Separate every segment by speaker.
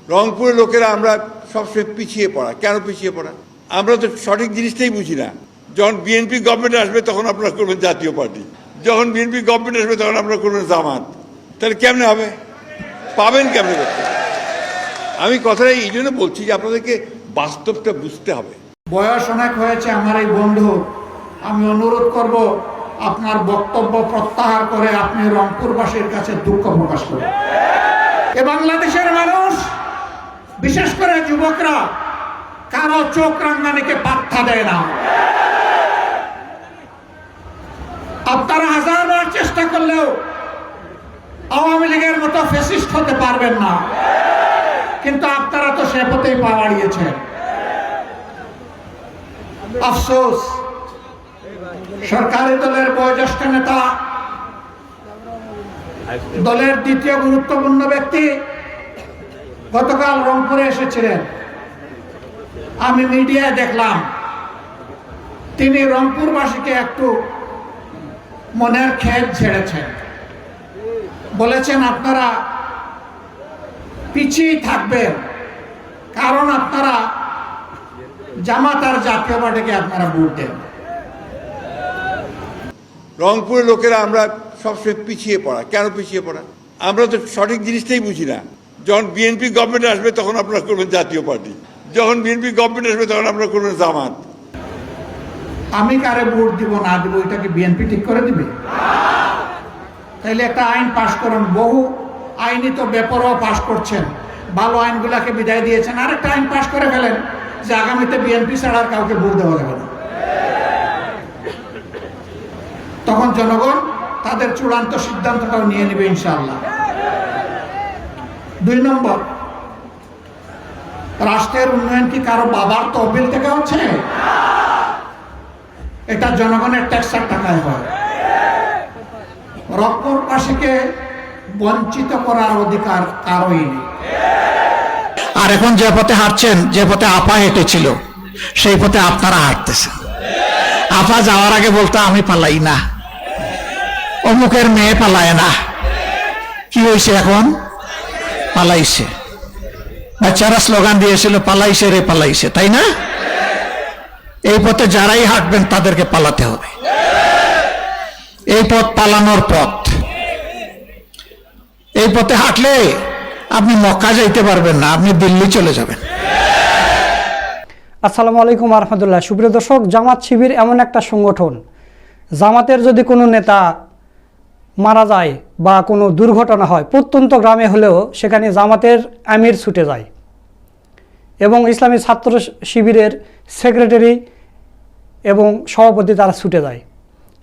Speaker 1: রংপুরের লোকেরা আমরা সবসময় পিছিয়ে পড়া। কেন পিছিয়ে পড়া? আমরা তো সঠিক জিনিসটাই বুঝি না। যখন বিএনপি গভর্নমেন্ট আসবে তখন আপনারা করবেন জাতীয় পার্টি, যখন বিএনপি গভর্নমেন্ট আসবে তখন আপনারা করবেন জামাত। তাহলে কেমনে হবে? পাবেন কেমনে করতে? আমি কথাটা এই জন্য বলছি যে আপনাদেরকে বাস্তবটা বুঝতে হবে।
Speaker 2: বয়স অনেক হয়েছে আমার এই বন্ধু, আমি অনুরোধ করব আপনার বক্তব্য প্রত্যাহার করে আপনি রংপুরবাসীর কাছে দুঃখ প্রকাশ করেন। এ বাংলাদেশের মানুষ, বিশেষ করে যুবকরা, কারো চোখ রাঙানিকে পাত্তা দেয় না। আপনারা হাজারবার চেষ্টা করলেও আওয়ামী লীগের মতো ফ্যাসিস্ট হতে পারবেন না, কিন্তু আপনারা তো সে পথেই পা বাড়িয়েছেন। আফসোস, সরকারি দলের বয়োজ্যেষ্ঠ নেতা, দলের দ্বিতীয় গুরুত্বপূর্ণ ব্যক্তি গতকাল রংপুরে এসেছিলেন। আমি মিডিয়ায় দেখলাম তিনি রংপুরবাসীকে একটু মনের খেদ ছেড়েছেন। বলেছেন আপনারা পিছিয়ে থাকবেন, কারণ আপনারা জামাত আর জাতীয় পার্টিকে আপনারা ভোট দেন।
Speaker 1: রংপুরের লোকেরা আমরা সবসময় পিছিয়ে পড়া। কেন পিছিয়ে পড়া? আমরা তো সঠিক জিনিসটাই বুঝি না। যখন বিএনপি গভর্নমেন্ট আসবে তখন আপনারা করবেন জাতীয় পার্টি, যখন বিএনপি গভর্নমেন্ট আসবে তখন আপনারা করবেন জামাত।
Speaker 2: আমি কারে ভোট দিব না দিব এটা কি বিএনপি ঠিক করে দিবে? তাইলে একটা আইন পাশ করুন। বহু আইনই তো বেপরোয়া পাশ করছেন, ভালো আইনগুলাকে বিদায় দিয়েছেন। আরেকটা আইন পাশ করে ফেলেন যে আগামীতে বিএনপি ছাড়া আর কাউকে ভোট দেওয়া যাবে না। তখন জনগণ তাদের চূড়ান্ত সিদ্ধান্তটাও নিয়ে নেবে ইনশাআল্লাহ। 2 নম্বর, রাষ্ট্রের উন্নয়ন কি কারো বাবার তহবিল থেকে হচ্ছে? এটা জনগণের ট্যাক্সের টাকায় হয়। রংপুরবাসীকে বঞ্চিত করার অধিকার কারোই নেই।
Speaker 3: আর এখন যে পথে হাঁটছেন, যে পথে আপা হেঁটেছিল, সেই পথে আপনারা হাঁটতেছেন। আপা যাওয়ার আগে বলতো আমি পালাই না, অমুকের মেয়ে পালায় না। কি হয়েছে এখন? পালাইছে। বাচ্চারা স্লোগান দিয়েছিল পালাইছে রে পালাইছে, তাই না? এই পথে যারাই হাঁটবেন তাদেরকে পালাতে হবে। এই পথ পালানোর পথ। এই পথে হাঁটলে আপনি মক্কা যাইতে পারবেন না, আপনি দিল্লি চলে যাবেন।
Speaker 4: আসসালামু আলাইকুম রহমতুল্লাহ। সুপ্রিয় দর্শক, জামাত শিবির এমন একটা সংগঠন, জামাতের যদি কোনো নেতা মারা যায় বা কোনো দুর্ঘটনা হয়, প্রত্যন্ত গ্রামে হলেও সেখানে জামাতের আমির ছুটে যায় এবং ইসলামী ছাত্র শিবিরের সেক্রেটারি এবং সভাপতি তারা ছুটে যায়।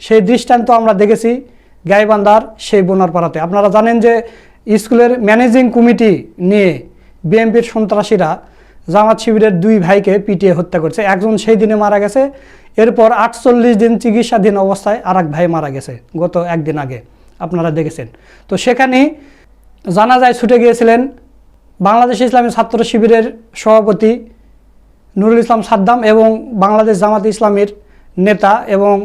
Speaker 4: সেই দৃষ্টান্ত আমরা দেখেছি গাইবান্ধার সেই বোনারপাড়াতে। আপনারা জানেন যে স্কুলের ম্যানেজিং কমিটি নিয়ে বিএনপির সন্ত্রাসীরা জামাত শিবিরের 2 ভাইকে পিটিয়ে হত্যা করছে। একজন সেই দিনে মারা গেছে, এরপর 48 দিন চিকিৎসাধীন অবস্থায় আর এক ভাই মারা গেছে গত একদিন আগে, আপনারা দেখেছেন। তো সেখানে জানাজায় ছুটে গিয়েছিলেন বাংলাদেশ ইসলামী ছাত্র শিবিরের সভাপতি নুরুল ইসলাম সাদ্দাম এবং বাংলাদেশ জামাত ইসলামীর নেতা এবং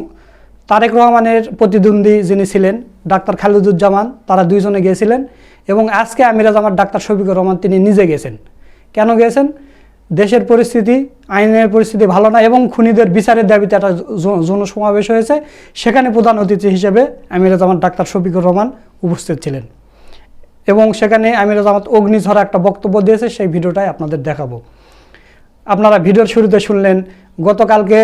Speaker 4: তারেক রহমানের প্রতিদ্বন্দ্বী যিনি ছিলেন ডাক্তার খালিদুজ্জামান, তারা 2 জনে গিয়েছিলেন। এবং আজকে আমিরা জামাত ডাক্তার শফিকুর রহমান তিনি নিজে গেছেন। কেন গিয়েছেন? দেশের পরিস্থিতি, আইনের পরিস্থিতি ভালো না এবং খুনিদের বিচারের দাবিতে একটা জনসমাবেশ হয়েছে, সেখানে প্রধান অতিথি হিসেবে আমিরা জামাত ডাক্তার শফিকুর রহমান উপস্থিত ছিলেন এবং সেখানে আমিরা জামাত অগ্নিঝরা একটা বক্তব্য দিয়েছে, সেই ভিডিওটাই আপনাদের দেখাবো। আপনারা ভিডিওর শুরুতে শুনলেন গতকালকে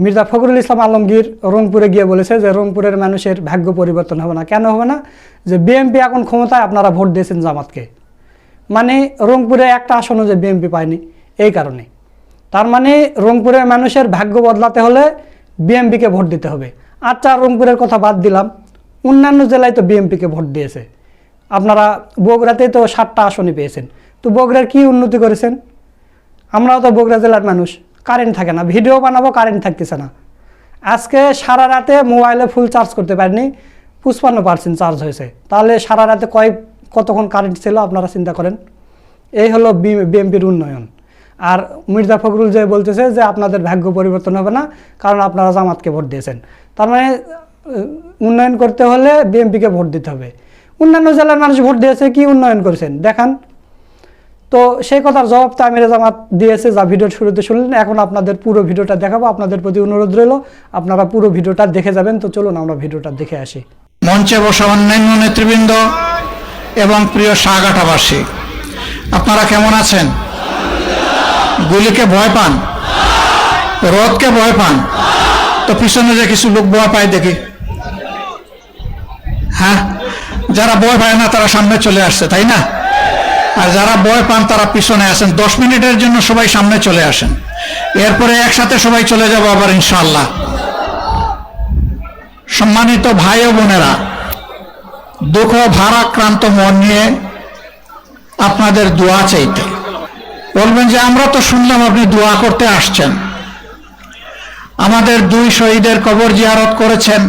Speaker 4: মির্জা ফখরুল ইসলাম আলমগীর রংপুরে গিয়ে বলেছে যে রংপুরের মানুষের ভাগ্য পরিবর্তন হবে না। কেন হবে না? যে বিএনপি এখন ক্ষমতায়, আপনারা ভোট দিয়েছেন জামাতকে, মানে রংপুরে একটা আসনও যে বিএনপি পায়নি এই কারণে। তার মানে রংপুরের মানুষের ভাগ্য বদলাতে হলে বিএনপিকে ভোট দিতে হবে। আচ্ছা, রংপুরের কথা বাদ দিলাম, অন্যান্য জেলায় তো বিএনপিকে ভোট দিয়েছে। আপনারা বগুড়াতে তো 7টা আসনই পেয়েছেন, তো বগুড়ার কি উন্নতি করেছেন? আমরাও তো বগুড়া জেলার মানুষ, কারেন্ট থাকে না, ভিডিও বানাবো কারেন্ট থাকতেছে না। আজকে সারা রাতে মোবাইলে ফুল চার্জ করতে পারিনি, 55% চার্জ হয়েছে। তাহলে সারা রাতে কতক্ষণ কারেন্ট ছিল আপনারা চিন্তা করেন। এই হলো বিএনপির উন্নয়ন। আর মির্জা ফখরুল যে বলতেছে যে আপনাদের ভাগ্য পরিবর্তন হবে না কারণ আপনারা জামাতকে ভোট দিয়েছেন, তার মানে উন্নয়ন করতে হলে বিএনপিকে ভোট দিতে হবে। অন্যান্য জেলার মানুষ ভোট দিয়েছে, কি উন্নয়ন করেছেন দেখান। তো সেই কথার জবাব তো আমিরে জামাত দিয়েছে, যা ভিডিওর শুরুতে শুনলেন। এখন আপনাদের পুরো ভিডিওটা দেখাবো, আপনাদের প্রতি অনুরোধ রইল আপনারা পুরো ভিডিওটা দেখে যাবেন। তো চলুন আমরা ভিডিওটা দেখে আসি।
Speaker 3: মঞ্চে বসা অন্যান্য নেতৃবৃন্দ এবং প্রিয় সাগাটাবাসী, আপনারা কেমন আছেন? গুলিকে ভয় পান? রোদকে ভয় পান? তো পিছনে যে কিছু লোক ভয় পায় দেখি। হ্যাঁ, যারা ভয় পায় না তারা সামনে চলে আসছে, তাই না? আর যারা ভয় পান তারা পিছনে আসেন। 10 মিনিটের জন্য সবাই সামনে চলে আসেন, এরপরে একসাথে সবাই চলে যাব আবার ইনশাআল্লাহ। সম্মানিত ভাই ও বোনেরা, দুঃখ ভারাক্রান্ত মন নিয়ে আপনাদের দোয়া চাইতে বলবেন যে আমরা তো শুনলাম আপনি দোয়া করতে আসছেন, আমাদের 2 শহীদের কবর জিয়ারত করেছেন,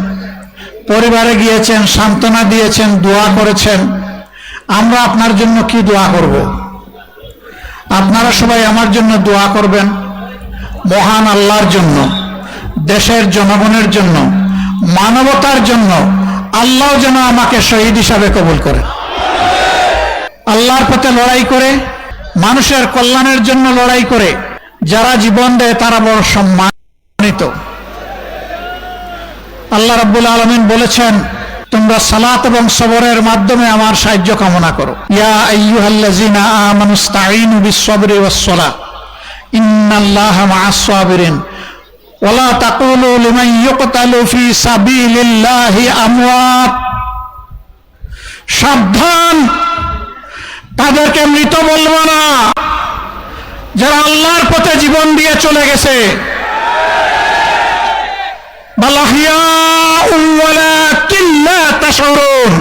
Speaker 3: পরিবারে গিয়েছেন, সান্ত্বনা দিয়েছেন, দোয়া করেছেন, আমরা আপনার জন্য কি দোয়া করব? আপনারা সবাই আমার জন্য দোয়া করবেন, মহান আল্লাহর জন্য, দেশের জনগণের জন্য, মানবতার জন্য আল্লাহ যেন আমাকে শহীদ হিসাবে কবুল করে। আল্লাহর পথে লড়াই করে, মানুষের কল্যাণের জন্য লড়াই করে যারা জীবন দেয় তারা বড় সম্মানিত। আল্লাহ রাব্বুল আলামিন বলেছেন, তোমরা সালাত এবং সবরের মাধ্যমে আমার সাহায্য কামনা করো। ইয়া আইয়ুহাল্লাযিনা আমানুস্তাঈনু বিস-সাবরি ওয়াস-সালাহ ইন্নাল্লাহা মা'আস-সাবিরিন ওয়ালা তাকুলু লিমান ইউকতালু ফি সাবিলিল্লাহি আমওয়াত। সাবধান, তাদেরকে মৃত বলবো না যারা আল্লাহর পথে জীবন দিয়ে চলে গেছে। বাল আহইয়াউন ওয়ালাকিন লা তাশউরুন,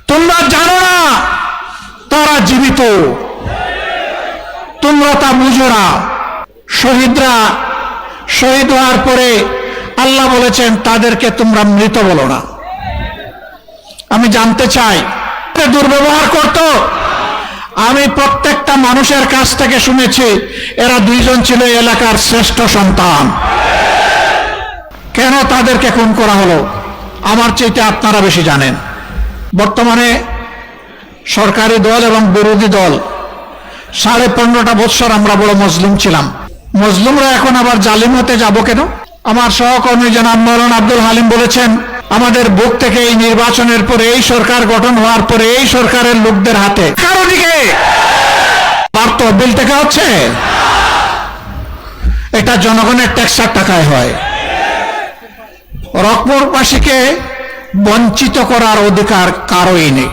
Speaker 3: তোমরা জানো না তারা জীবিত, তোমরা তা বুঝো না। শহীদরা শহীদ হওয়ার পরে আল্লাহ বলেছেন তাদেরকে তোমরা মৃত বলো না। আমি জানতে চাই, দুর্ব্যবহার করত? আমি প্রত্যেকটা মানুষের কাছ থেকে শুনেছি এরা 2 জন ছিল এলাকার শ্রেষ্ঠ সন্তান। কেন তাদেরকে খুন করা হলো আমার চাইতে আপনারা বেশি জানেন। বর্তমানে সরকারি দল এবং বিরোধী দল 15.5 বছর আমরা বড় মজলুম ছিলাম। মজলুমরা এখন আবার জালিম হতে যাব কেন? আমার সহকর্মী জনাব মাওলানা আব্দুল হালিম বলেছেন, আমাদের বুক থেকে এই নির্বাচনের পরে, এই সরকার গঠন হওয়ার পরে এই সরকারের লোকদের হাতে কারো দিকে তহবিল টাকা হচ্ছে, এটা জনগণের ট্যাক্সের টাকায় হয়। রংপুরবাসীকে বঞ্চিত করার অধিকার কারোই নেই।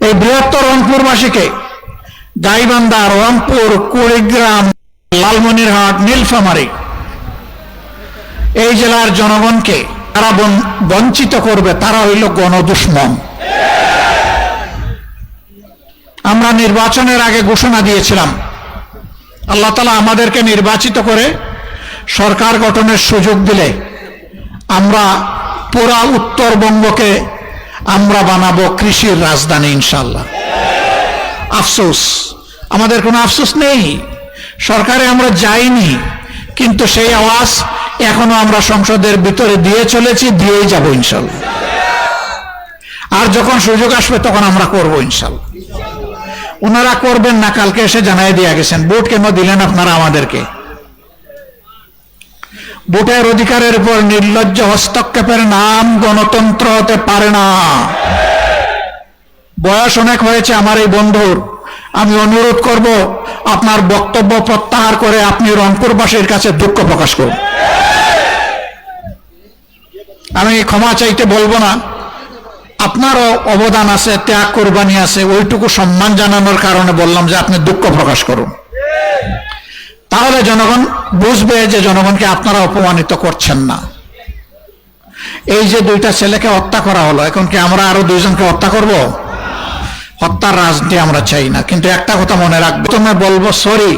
Speaker 3: এই বৃহত্তর রংপুরবাসীকে গাইবান্ধা, রংপুর, কুড়িগ্রাম, লালমনিরহাট, নীলফামারী এই জেলার জনগণকে তারা বঞ্চিত করবে, তারা হইল গণদুশমন। আমরা নির্বাচনের আগে ঘোষণা দিয়েছিলাম, আল্লাহ তাআলা আমাদেরকে নির্বাচিত করে সরকার গঠনের সুযোগ দিলে আমরা পুরা উত্তরবঙ্গকে আমরা বানাবো কৃষির রাজধানী ইনশাআল্লাহ। আফসোস, আমাদের কোনো আফসোস নেই, সরকারে আমরা যাইনি, কিন্তু সেই আওয়াজ এখনো আমরা সংসদের ভিতরে দিয়ে চলেছি, দিয়েই যাব ইনশাআল্লাহ। আর যখন সুযোগ আসবে তখন আমরা করব ইনশাআল্লাহ। ওনারা করবেন না, কালকে এসে জানাই দিয়ে গেছেন। ভোট কেন দিলেন আপনারা আমাদেরকে? ভোটের অধিকারের উপর নির্লজ্জ হস্তক্ষেপের নাম গণতন্ত্র হতে পারে না। বয়স অনেক হয়েছে আমার এই বন্ধুর, আমি অনুরোধ করব আপনার বক্তব্য প্রত্যাহার করে আপনি রংপুরবাসীর কাছে দুঃখ প্রকাশ করুন। আমি ক্ষমা চাইতে বলবো না, আপনারও অবদান আছে, ত্যাগ কোরবানি আছে, ওইটুকু সম্মান জানানোর কারণে বললাম যে আপনি দুঃখ প্রকাশ করুন। তাহলে জনগণ বুঝবে যে জনগণকে আপনারা অপমানিত করছেন না। এই যে 2টা ছেলেকে হত্যা করা হলো, এখন কি আমরা আরো 2 জনকে হত্যা করব? হত্যার রাজনীতি আমরা চাই না। কিন্তু একটা কথা মনে রাখবে, তুমি বলবো সরি,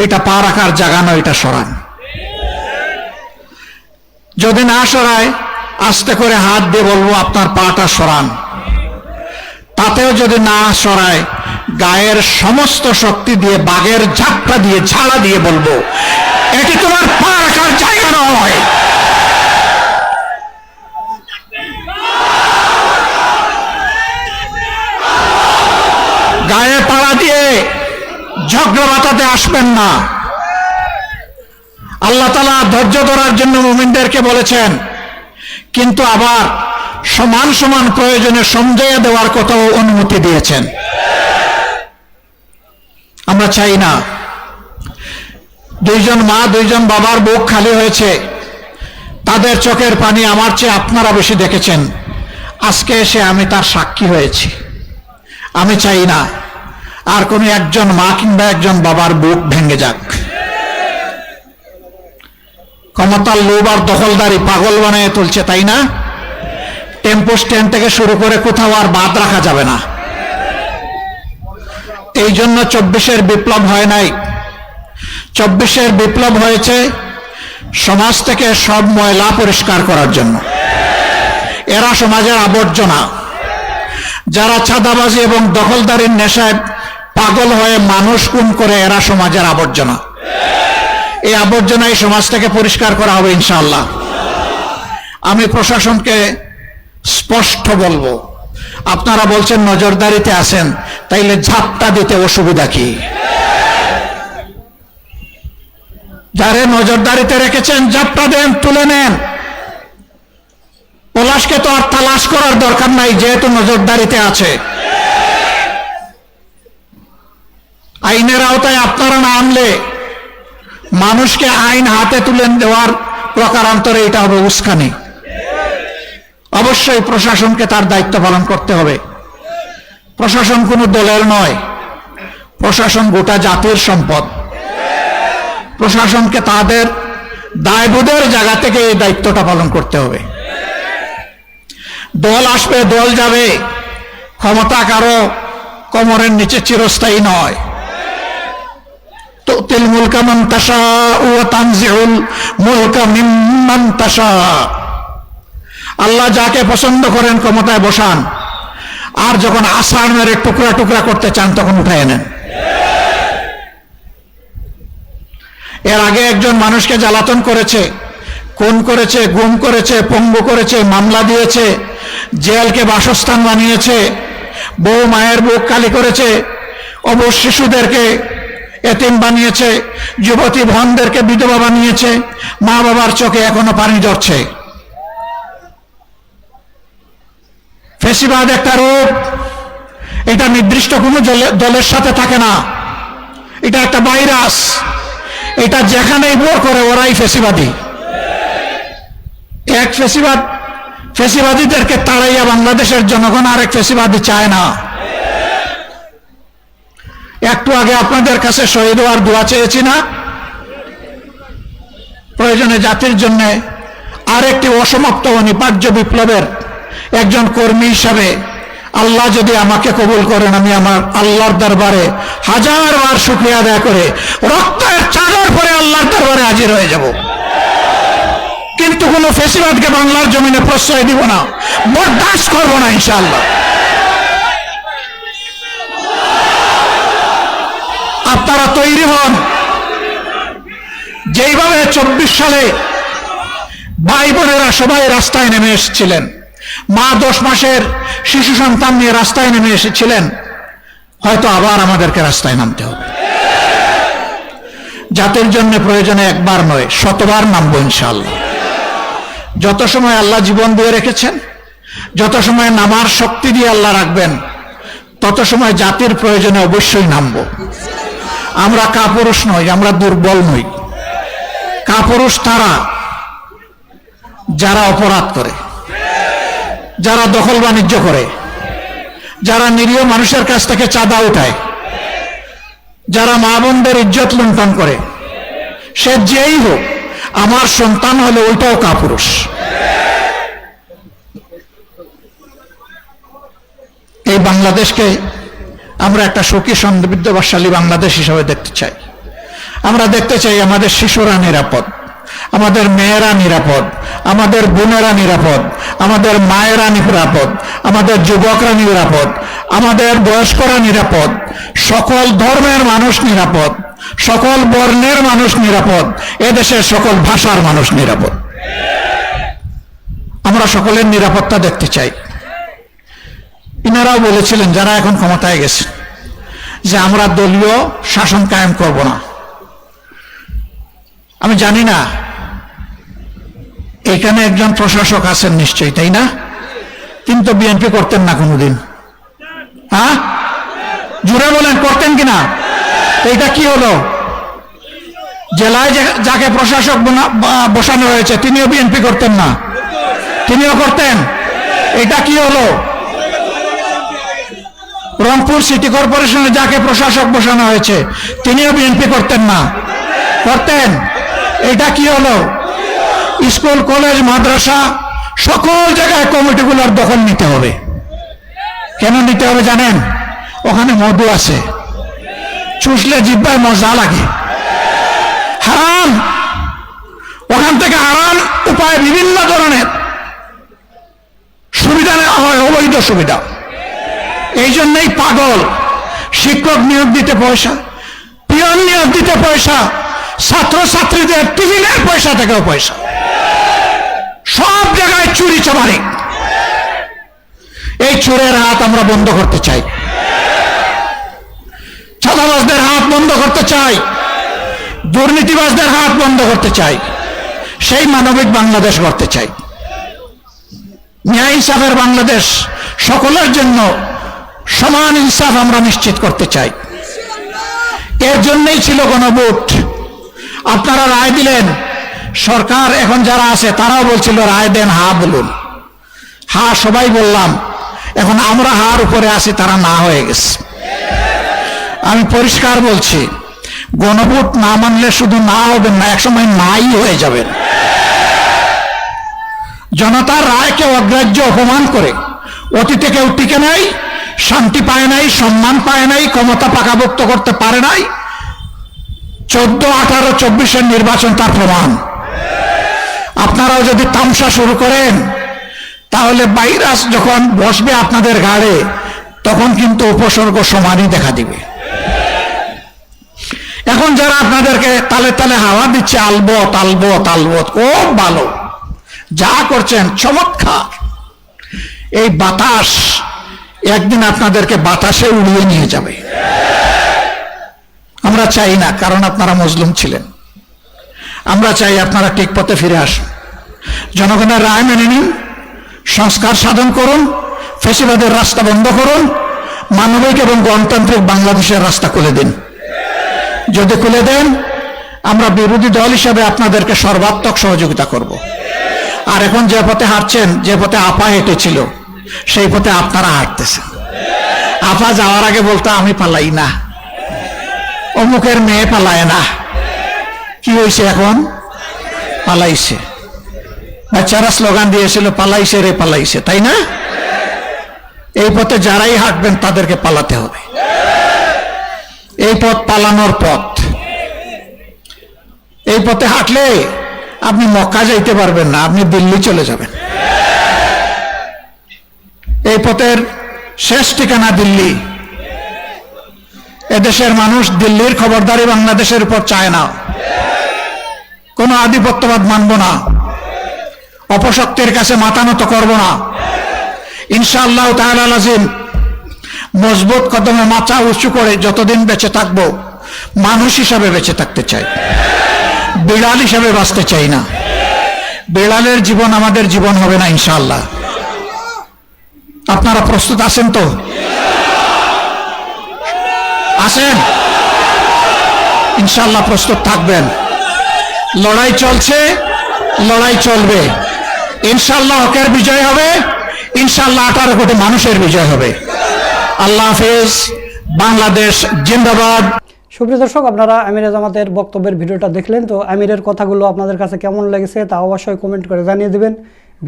Speaker 3: এটা পা রাখার জায়গা নয়, এটা সরান। যদি না সরায় আস্তে করে হাত দিয়ে বলবো আপনার পাটা সরান। তাতেও যদি না সরায় গায়ের সমস্ত শক্তি দিয়ে, বাঘের ঝাপটা দিয়ে, ঝাড়া দিয়ে বলবো এটি তোমার পা রাখার জায়গা নয়। গায়ে পাড়া দিয়ে ঝগড়া বাতাতে আসবেন না। আল্লাহ তাআলা ধৈর্য ধরার জন্য মুমিনদেরকে বলেছেন, কিন্তু আবার সমান সমান প্রয়োজনে সমঝাইয়া দেওয়ার কথাও অনুমতি দিয়েছেন। আমরা চাই না দুইজন মা দুইজন বাবার বুক খালি হয়েছে, তাদের চোখের পানি আমার চেয়ে আপনারা বেশি দেখেছেন, আজকে এসে আমি তার সাক্ষী হয়েছি। আমি চাই না আর কোনো একজন মা কিংবা একজন বাবার বুক ভেঙে যাক। ক্ষমতার লোভ আর দখলদারি পাগল বানিয়ে তুলছে, তাই না? টেম্পো স্ট্যান্ড থেকে শুরু করে কোথাও আর বাদ রাখা যাবে না। এই জন্য 24-এর বিপ্লব হয় নাই। 24-এর বিপ্লব হয়েছে সমাজ থেকে সব ময়লা পরিষ্কার করার জন্য। এরা সমাজের আবর্জনা। যারা চাঁদাবাজি এবং দখলদারির নেশায় পাগল হয়ে মানুষ খুন করে, এরা সমাজের আবর্জনা। এই আবর্জনা এই সমাজ থেকে পরিষ্কার করা হবে ইনশাআল্লাহ। আমি প্রশাসনকে স্পষ্ট বলবো, আপনারা বলছেন নজরদারিতে আছেন, তাইলে ঝাপটা দিতে অসুবিধা কি? যারে নজরদারিতে রেখেছেন ঝাপটা দেন, তুলে নেন। পলাশকে তো আর তালাশ করার দরকার নাই, যেহেতু নজরদারিতে আছে। আইনের আওতায় আপনারা না আনলে মানুষকে আইন হাতে তুলে দেওয়ার প্রকারান্তরে এটা হবে উস্কানি। অবশ্যই প্রশাসনকে তার দায়িত্ব পালন করতে হবে। প্রশাসন কোনো দলের নয়, প্রশাসন গোটা জাতির সম্পদ। প্রশাসনকে তাদের দায়বোধের জায়গা থেকে এই দায়িত্বটা পালন করতে হবে। দল আসবে, দল যাবে, ক্ষমতা কারো কোমরের নিচে চিরস্থায়ী নয়। তুতিল মুলকা মান তাশা ওয়া তানজিউল মুলকা মিম্মান তাশা। আল্লাহ যাকে পছন্দ করেন ক্ষমতায় বসান, আর যখন আসার মেরে টুকরা টুকরা করতে চান তখন উঠায় নেন। এর আগে একজন মানুষকে জ্বালাতন করেছে, খুন করেছে, গুম করেছে, পঙ্গু করেছে, মামলা দিয়েছে, জেলকে বাসস্থান বানিয়েছে, বউ মায়ের বুক খালি করেছে, অবশ শিশুদেরকে এতিম বানিয়েছে, যুবতী বোনদেরকে বিধবা বানিয়েছে, মা বাবার চোখে এখনো পানি ঝরছে। ফ্যাসিবাদ একটা রূপ, এটা নির্দিষ্ট কোনো দলের সাথে থাকে না, এটা একটা ভাইরাস। এটা যেখানেই ভর করে ওরাই ফ্যাসিবাদী। এক ফ্যাসিবাদীদেরকে তাড়াইয়া বাংলাদেশের জনগণ আরেক ফ্যাসিবাদী চায় না। একটু আগে আপনাদের কাছে শহীদ হওয়ার দোয়া চেয়েছি না? প্রয়োজনে জাতির জন্য আরেকটি অসমাপ্ত অনিবার্য বিপ্লবের একজন কর্মী হিসাবে আল্লাহ যদি আমাকে কবুল করেন, আমি আমার আল্লাহর দরবারে হাজারবার শুকরিয়া আদায় করে রক্তের চাদর পরে আল্লাহর দরবারে হাজির হয়ে যাব। কিন্তু কোনো ফ্যাসিবাদকে বাংলার জমিনে প্রশ্রয় দিব না, বরদাস্ত করব না ইনশাআল্লাহ। আপনারা তৈরি হন। যেইভাবে 24 সালে ভাই বোনেরা সবাই রাস্তায় নেমে এসেছিলেন, মা 10 মাসের শিশু সন্তান নিয়ে রাস্তায় নেমে এসেছিলেন, হয়তো আবার আমাদেরকে রাস্তায় নামতে হবে। জাতির জন্য প্রয়োজনে একবার নয়, শতবার নামবো ইনশাআল্লাহ। যত সময় আল্লাহ জীবন দিয়ে রেখেছেন, যত সময় নামার শক্তি দিয়ে আল্লাহ রাখবেন, তত সময় জাতির প্রয়োজনে অবশ্যই নামবো। আমরা কাপুরুষ নই, আমরা দুর্বল নই। কাপুরুষ তারা যারা অপরাধ করে, যারা দখল বাণিজ্য করে, যারা নিরীহ মানুষের কাছ থেকে চাঁদা উঠায়, যারা মা বোনদের ইজ্জত লুণ্ঠন করে। সে যেই হোক, আমার সন্তান হলে ওইটাও কাপুরুষ। এই বাংলাদেশকে আমরা একটা সুখী সমৃদ্ধশালী বাংলাদেশ হিসাবে দেখতে চাই। আমরা দেখতে চাই আমাদের শিশুরা নিরাপদ, আমাদের মেয়েরা নিরাপদ, আমাদের বোনেরা নিরাপদ, আমাদের মায়েরা নিরাপদ, আমাদের যুবকরা নিরাপদ, আমাদের বয়স্করা নিরাপদ, সকল ধর্মের মানুষ নিরাপদ, সকল বর্ণের মানুষ নিরাপদ, এদেশের সকল ভাষার মানুষ নিরাপদ। আমরা সকলের নিরাপত্তা দেখতে চাই। ইনারাও বলেছিলেন, যারা এখন ক্ষমতায় গেছে, যে আমরা দলীয় শাসন কায়েম করব না। আমি জানি না এখানে একজন প্রশাসক আছেন নিশ্চয়ই, তাই না? কিন্তু বিএনপি করতেন না কোনোদিন। হ্যাঁ, জুড়ে বলেন, করতেন কিনা? এটা কি হলো? জেলায় যাকে প্রশাসক বসানো হয়েছে তিনিও বিএনপি করতেন না, তিনিও করতেন। এটা কি হলো? রংপুর সিটি কর্পোরেশনে যাকে প্রশাসক বসানো হয়েছে তিনিও বিএনপি করতেন না, করতেন। এটা কি হলো? স্কুল, কলেজ, মাদ্রাসা সকল জায়গায় কমিটিগুলোর দখল নিতে হবে। কেন নিতে হবে জানেন? ওখানে মধু আছে, চুষলে জিহ্বায় মজা লাগে। হারাম, ওখান থেকে হারাম উপায় বিভিন্ন ধরনের সুবিধা নেওয়া হয়, অবৈধ সুবিধা। এই জন্যই পাগল। শিক্ষক নিয়োগ দিতে পয়সা, পিয়ন নিয়োগ দিতে পয়সা, ছাত্রছাত্রীদের টিফিনের পয়সা থেকেও পয়সা, সব জায়গায় চুরি চামারি। এই চোরের হাত আমরা বন্ধ করতে চাই, চাঁদাবাজদের হাত বন্ধ করতে চাই, দুর্নীতিবাজদের হাত বন্ধ করতে চাই, সেই মানবিক বাংলাদেশ গড়তে চাই। ন্যায় ইনসাফের বাংলাদেশ, সকলের জন্য সমান ইনসাফ আমরা নিশ্চিত করতে চাই। এর জন্যই ছিল গণভোট। আপনারা রায় দিলেন, সরকার এখন যারা আছে তারাও বলছিল রায় দেন, হা বলুন। হা সবাই বললাম, এখন আমরা হার উপরে আছি, তারা না হয়ে গেছে। আমি পরিষ্কার বলছি, গণভোট না মানলে শুধু না হবেন না, একসময় নাই হয়ে যাবেন। জনতার রায়কে অগ্রাহ্য অপমান করে অতীতে কেউ টিকে নাই, শান্তি পায় নাই, সম্মান পায় নাই, ক্ষমতা পাকাভুক্ত করতে পারে নাই। 14, 18, 24-এর নির্বাচন তার প্রমাণ। আপনারাও যদি তামসা শুরু করেন তাহলে ভাইরাস যখন বসবে আপনাদের ঘাড়ে তখন কিন্তু উপসর্গ সমানই দেখা দিবে। এখন যারা আপনাদেরকে তালে তালে হাওয়া দিচ্ছে, আলবত আলবত আলবত, খুব ভালো, যা করছেন চমৎকার। এই বাতাস একদিন আপনাদেরকে বাতাসে উড়িয়ে নিয়ে যাবে। আমরা চাই না, কারণ আপনারা মজলুম ছিলেন। আমরা চাই আপনারা ঠিক পথে ফিরে আসুন, জনগণের রায় মেনে নিন, সংস্কার সাধন করুন, ফ্যাসিবাদের রাস্তা বন্ধ করুন, মানবিক এবং গণতান্ত্রিক বাংলাদেশের রাস্তা খুলে দিন। যদি খুলে দেন, আমরা বিরোধী দল হিসাবে আপনাদেরকে সর্বাত্মক সহযোগিতা করব। আর এখন যে পথে হাঁটছেন, যে পথে আপা হেঁটেছিল, সেই পথে আপনারা হাঁটতেছেন। আপা যাওয়ার আগে বলতো আমি পালাই না, অমুকের মেয়ে পালায় না। কি হয়েছে এখন? পালাইছে। বাচ্চারা স্লোগান দিয়েছিল পালাইছে রে পালাইছে, তাই না? এই পথে যারাই হাঁটবেন তাদেরকে পালাতে হবে। এই পথ পালানোর পথ। এই পথে হাঁটলে আপনি মক্কা যাইতে পারবেন না, আপনি দিল্লি চলে যাবেন। এই পথের শেষ ঠিকানা দিল্লি। এদেশের মানুষ দিল্লির খবরদারি বাংলাদেশের উপর চায় না। কোনো আধিপত্যবাদ মানব না, অপশক্তির কাছে মাথা নত করব না। ইনশাআল্লাহ তাআলা আযীম মজবুত কদমে মাথা উঁচু করে যতদিন বেঁচে থাকবো মানুষ হিসাবে বেঁচে থাকতে চাই, বিড়াল হিসাবে বাঁচতে চাই না। বিড়ালের জীবন আমাদের জীবন হবে না ইনশাআল্লাহ। আপনারা প্রস্তুত আছেন তো? আছেন? ইনশাআল্লাহ প্রস্তুত থাকবেন। লড়াই চলছে, লড়াই চলবে। ইনশাআল্লাহ হকের বিজয় হবে, ইনশাআল্লাহ 18 কোটি মানুষের বিজয় হবে। আল্লাহ হাফেজ। বাংলাদেশ জিন্দাবাদ।
Speaker 4: সুপ্রিয় দর্শক, আপনারা আমিরে জামাতের বক্তব্যের ভিডিওটা দেখলেন। তো আমিরের কথাগুলো আপনাদের কাছে কেমন লেগেছে তা অবশ্যই কমেন্ট করে জানিয়ে দেবেন।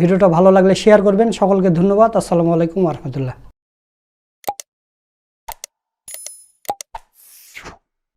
Speaker 4: ভিডিওটা ভালো লাগলে শেয়ার করবেন। সকলকে ধন্যবাদ। আসসালামু আলাইকুম ওয়া রাহমাতুল্লাহ।